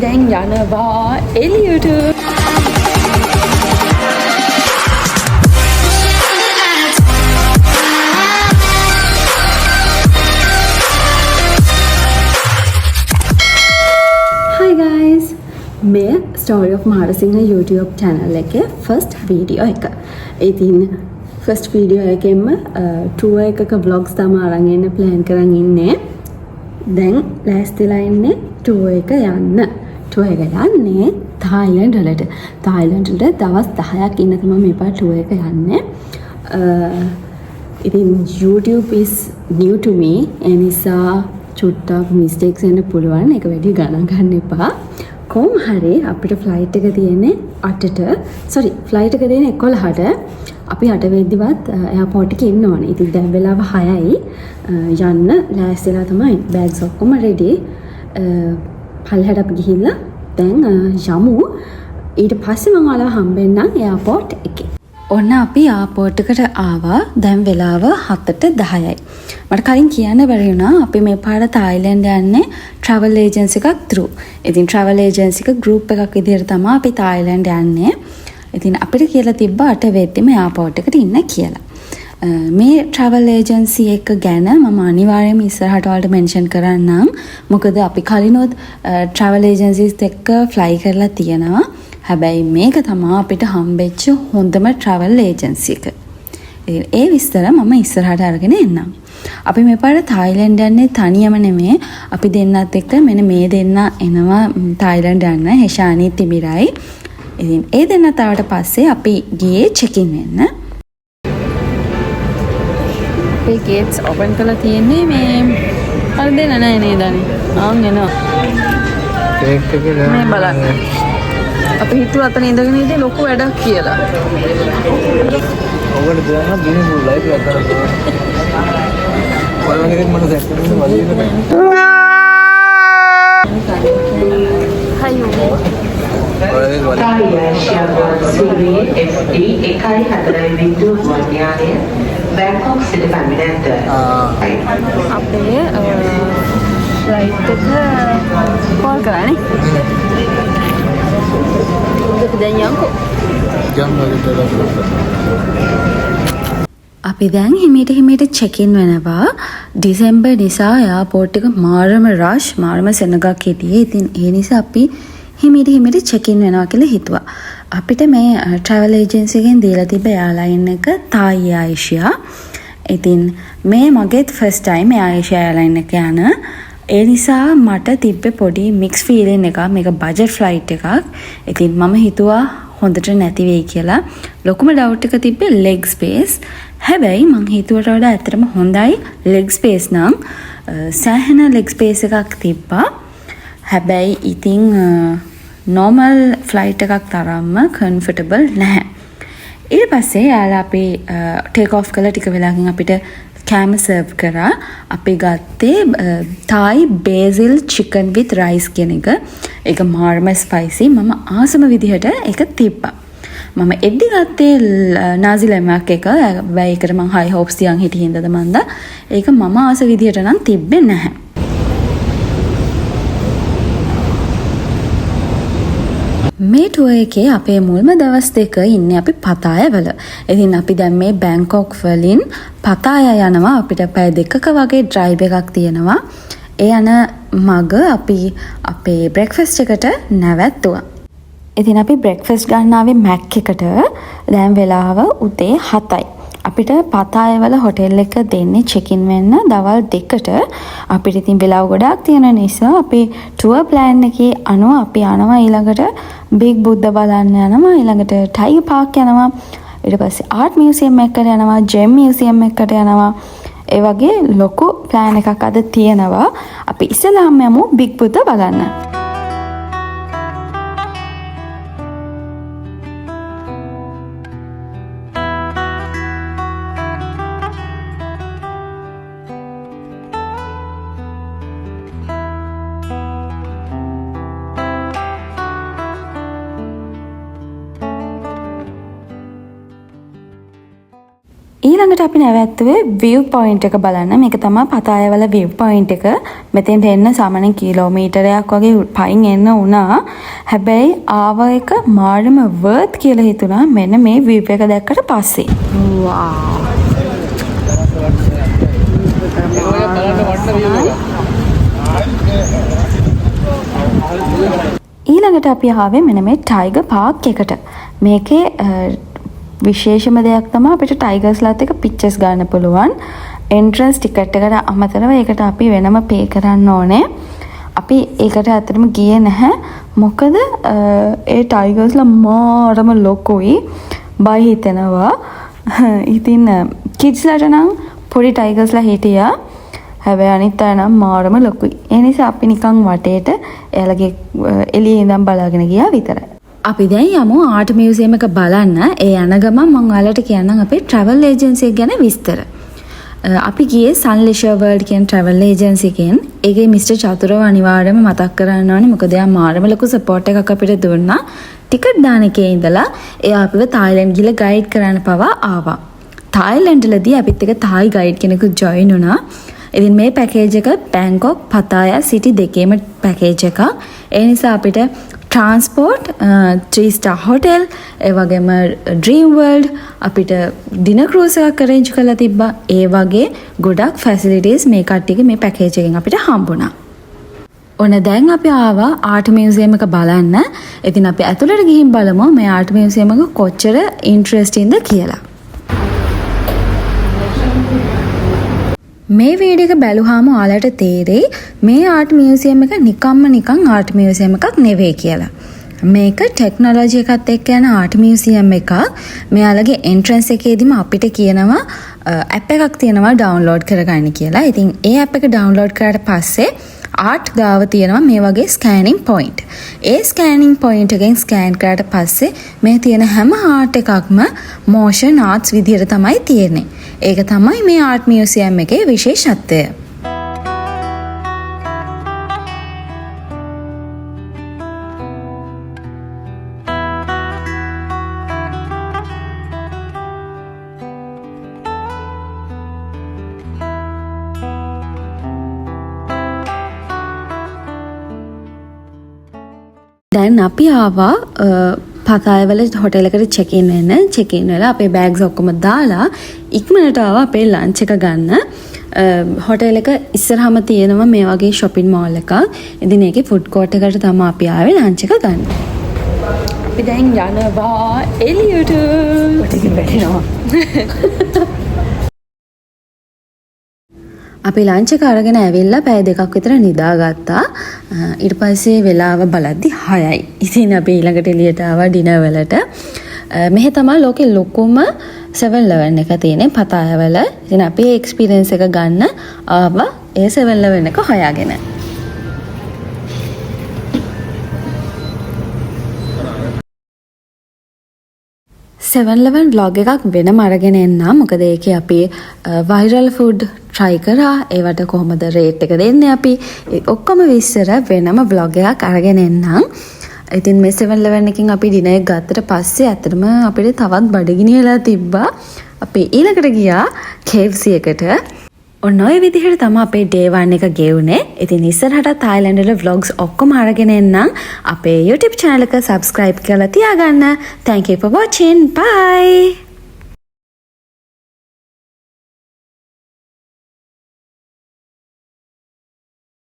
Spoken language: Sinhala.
දැන් යනවා එළියට. Hi guys, මේ Story of Maharasinghe YouTube channel එකේ first video එක. ඉතින් first video එකෙන්ම tour එකක vlogs තමයි අරන් එන්න plan කරන් ඉන්නේ. දැන් ලෑස්තිලා ඉන්නේ tour එක යන්න. tour එක යන්නේ Thailand වලට. Thailand වලට දවස් 10ක් ඉන්න තමයි මේ පාර tour එක යන්නේ. ඉතින් YouTube is new to me. ඒ නිසා චුට්ටක් මිස්ටේක්ස් එන්න පුළුවන්. ඒක වැඩි ගණන් ගන්න එපා. කොහොම හරි අපිට ෆ්ලයිට් එක තියෙන්නේ 8ට. sorry ෆ්ලයිට් එක තියෙන්නේ 11ට. අපි 8 වෙද්දිවත් එයාපෝට් එකේ ඉන්න ඕනේ. ඉතින් දැන් වෙලාව 6යි. යන්න ලෑස්තිලා තමයි. බෑග්ස් ඔක්කොම රෙඩි. පල්ලෙහාට අපි ගිහිල්ලා දැන් යමු. ඊට පස්සේ මම ඔයාලා හම්බෙන්නම් එයාපෝට් එකේ. ඔන්න අපි එයාපෝට් එකට ආවා. දැන් වෙලාව 7:10යි. මට කලින් කියන්න බැරි වුණා අපි මේ පාර තායිලන්ඩ් යන්නේ travel agency එකක් through. ඉතින් travel agency එක group එකක් විදිහට තමයි අපි තායිලන්ඩ් යන්නේ. ඉතින් අපිට කියලා තිබ්බා 8 වෙද්දිම එයාපෝට් එකට ඉන්න කියලා. මේ travel agency එක ගැන මම අනිවාර්යයෙන්ම ඉස්සරහට ඔයාලට mention කරන්නම්. මොකද අපි කලිනොත් travel agencies එක්ක fly කරලා තියෙනවා. හැබැයි මේක තමයි අපිට හම්බෙච්ච හොඳම travel agency එක. ඒ විස්තර මම ඉස්සරහට අරගෙන එන්නම්. අපි මේ පාර තායිලන්ඩ් යන්නේ තනියම නෙමෙයි. අපි දෙන්නත් එක්ක මෙන්න මේ දෙන්න එනවා තායිලන්ඩ් යන්න. හෙෂානි තිමිරයි. ඉතින් ඒ දෙන්නත් ආවට පස්සේ අපි ගියේ check in වෙන්න. අපේ gates open කරලා තියෙන්නේ මේ හරි දෙන්න නෑ නේද අනේ. ආන් එනවා. ඒක එකේ මේ බලන්න. අපි හිතුව අතන ඉඳගෙන ඉන්නේ ලොකු වැඩක් කියලා. ඔයගොල්ලෝ දාන දිනේ මුල් ලයිව් එකක් කරලා බලන්න එකක් මට දැක්කම වලින් හයියෝ. බැංකොක් සිට පැමිණෙන්න අපේ ෆ්ලයිට් එක කෝල් කරානේ. දැන් යන්කෝ. අපි දැන් හිමීට check in වෙනවා. ඩිසෙම්බර් නිසා එයාපෝට් එක මාරම රෂ් මාරම සෙනගක් හිටියේ. ඉතින් ඒ නිසා අපි හිමීට check in වෙනවා කියලා හිතුවා. අපිට මේ travel agency එකෙන් දීලා තිබ්බ airline එක Thai Asia. ඉතින් මේ මගේත් first time Asia airline එක යන. ඒ නිසා මට තිබ්බේ පොඩි mix feeling එකක්. මේක budget flight එකක්. ඉතින් මම හිතුවා හොඳට නැති වෙයි කියලා. ලොකුම doubt එක තිබ්බේ leg space. හැබැයි මං හිතුවට වඩා ඇත්තටම හොඳයි leg space නම්. සෑහෙන leg space එකක් තිබ්බා. හැබැයි ඉතින් normal flight එකක් තරම්ම comfortable නැහැ. ඊට පස්සේ යාලා අපි take off කළා ටික වෙලාවකින් අපිට කෑම සර්ව් කරා. අපි ගත්තේ Thai basil chicken with rice කියන එක. ඒක මාර්ම ස්පයිසි. මම ආසම විදිහට ඒක තිබ්බා. මම එද්දි ගත්තේ නාසි ලෙමක් එක. හැබැයි ඒකට මං high hopes තියන් හිටියින්ද මන්ද. ඒක මම ආස විදිහට නම් තිබ්බේ නැහැ. මේ ටුවර් එකේ අපේ මුල්ම දවස් දෙක ඉන්නේ අපි පතායවල. ඉතින් අපි දැන් මේ බැංකොක් වලින් පතාය යනවා. අපිට පැය දෙකක වගේ ඩ්‍රයිව් එකක් තියෙනවා. ඒ යන මග අපි අපේ බ්‍රෙක්ෆාස්ට් එකට නැවැත්තුවා. ඉතින් අපි බ්‍රෙක්ෆාස්ට් ගන්න ආවේ මැක් එකට. දැන් වෙලාව උදේ 7යි. අපිට පතායවල හොටෙල් එක දෙන්නේ check in වෙන්න දවල් 2ට. අපිට ඉතින් වෙලාව ගොඩාක් තියෙන නිසා අපි tour plan එකේ අනුව අපි යනවා ඊළඟට big බුද්ධ බලන්න යනවා. ඊළඟට tiger park යනවා. ඊට පස්සේ art museum එකකට යනවා. gem museum එකකට යනවා. ඒ වගේ ලොකු plan එකක් අද තියෙනවා. අපි ඉස්සෙල්ලාම යමු big බුද්ධ බලන්න. ඊළඟට අපි නැවැත්තුවේ view point එක බලන්න. මේක තමයි පතායවල view point එක. මෙතෙන්ට එන්න සාමාන්‍යයෙන් කිලෝමීටරයක් වගේ පයින් එන්න වුණා. හැබැයි ආව එක මාරම worth කියලා හිතුණා මෙන්න මේ view එක දැක්කට පස්සේ. ඊළඟට අපි ආවේ මෙන්න මේ ටයිගර් පාක් එකට. මේකේ විශේෂම දෙයක් තමයි අපිට ටයිගර්ස්ලාත් එක්ක පික්චර්ස් ගන්න පුළුවන්. එන්ට්‍රන්ස් ටිකට් එකට අමතරව ඒකට අපි වෙනම පේ කරන්න ඕනේ. අපි ඒකට ඇත්තටම ගියේ නැහැ. මොකද ඒ ටයිගර්ස්ලා මාරම ලොකුයි. බය හිතෙනවා. ඉතින් කිඩ්ස්ලාට නම් පොඩි ටයිගර්ස්ලා හිටියා. හැබැයි අනිත් අය නම් මාරම ලොකුයි. ඒ නිසා අපි නිකන් වටේට එයාලගේ එළියේ ඉඳන් බලාගෙන ගියා විතරයි. අපි දැන් යමු ආර්ට් මියුසියම් එක බලන්න. ඒ යන ගමන් මම ඔයාලට කියන්නම් අපේ travel agency එක ගැන විස්තර. අපි ගියේ Sun Leisure World කියන travel agency එකෙන්. ඒකේ මිස්ටර් චතුරව අනිවාර්යයෙන්ම මතක් කරන්න ඕනේ. මොකද එයා මාරම ලොකු support එකක් අපිට දුන්නා. ටිකට් දාන එකේ ඉඳලා එයා අපිව තායිලන්ඩ් ගිහලා ගයිඩ් කරන්න පවා ආවා. තායිලන්ඩ්ලදී අපිත් එක්ක තායි ගයිඩ් කෙනෙකු ජොයින් වුණා. ඉතින් මේ පැකේජ් එක බැංකොක් පතායා සිටි දෙකේම පැකේජ් එකක්. ඒ නිසා අපිට ට්‍රාන්ස්පෝර්ට් 3-star hotel ඒ වගේම ඩ්‍රීම් වර්ල්ඩ් අපිට ඩිනර් ක්‍රූස් එකක් අරේන්ජ් කරලා තිබ්බා. ඒ වගේ ගොඩක් ෆැසිලිටිස් මේ කට්ටියගේ මේ පැකේජ් එකෙන් අපිට හම්බුණා. ඔන්න දැන් අපි ආවා ආර්ට් මියුසියම් එක බලන්න. ඉතින් අපි ඇතුළට ගිහින් බලමු මේ ආර්ට් මියුසියම් එක කොච්චර ඉන්ට්‍රෙස්ටිංද කියලා. මේ වීඩියෝ එක බැලුවාම ඔයාලට තේරෙයි මේ ආර්ට් මියුසියම් එක නිකන් ආර්ට් මියුසියම් එකක් නෙවෙයි කියලා. මේක ටෙක්නොලොජි එකත් එක්ක යන ආර්ට් මියුසියම් එකක්. මෙයාලගේ එන්ට්‍රන්ස් එකේදීම අපිට කියනවා ඇප් එකක් තියෙනවා ඩවුන්ලෝඩ් කරගන්න කියලා. ඉතින් ඒ ඇප් එක ඩවුන්ලෝඩ් කරාට පස්සේ ආර්ට් ගාව තියෙනවා මේ වගේ ස්කෑනින් පොයින්ට්. ඒ ස්කෑනින් පොයින්ට් එකෙන් ස්කෑන් කරාට පස්සේ මේ තියෙන හැම ආර්ට් එකක්ම මෝෂන් ආර්ට්ස් විදියට තමයි තියෙන්නේ. ඒක තමයි මේ ආර්ට් මියුසියම් එකේ විශේෂත්වය. දැන් අපි ආවා පතායවල හොටෙල් එකට චෙක් ඉන් වෙන්න. චෙක් ඉන් වෙලා අපේ බෑග්ස් ඔක්කොම දාලා ඉක්මනට ආවා අපේ ලන්ච් එක ගන්න. හොටෙල් එක ඉස්සරහම තියෙනවා මේ වගේ shopping mall එකක්. ඉතින් ඒකේ ෆුඩ් කෝට් එකට තමයි අපි ආවේ ලන්ච් එක ගන්න. අපි දැන් යනවා එළියට. ටිකෙන් වැටෙනවා. අපි ලන්ච් එක අරගෙන ඇවිල්ලා පැය දෙකක් විතර නිදාගත්තා. ඊට පස්සේ වෙලාව බලද්දි 6යි. ඉතින් අපි ඊළඟට එළියට ආවා ඩිනර් වලට. මෙහෙ තමයි ලෝකේ ලොකුම 7-Eleven එක තියෙන්නේ පතායවල. ඉතින් අපි ඒ එක්ස්පීරියන්ස් එක ගන්න ආවා ඒ 7-Eleven එක හොයාගෙන. 7-Eleven vlog එකක් වෙනම අරගෙන එන්නම්. මොකද ඒකේ අපි viral food try කරා. ඒවට කොහොමද rate එක දෙන්නේ අපි. ඔක්කොම විස්තර වෙනම vlog එකක් අරගෙන එන්නම්. ඉතින් මේ 7-Eleven එකකින් අපි dinner එක ගත්තට පස්සේ ඇත්තටම අපිට තවත් බඩගිනි වෙලා තිබ්බා. අපි ඊළඟට ගියා KFC එකට. ඔන්න ඔය විදිහට තමයි අපේ day 1 එක ගෙවුනේ. ඉතින් ඉස්සරහට තායිලන්ඩ් වල vlogs ඔක්කොම අරගෙන එන්නම්. අපේ YouTube channel එක subscribe කරලා තියාගන්න. Thank you for watching. Bye.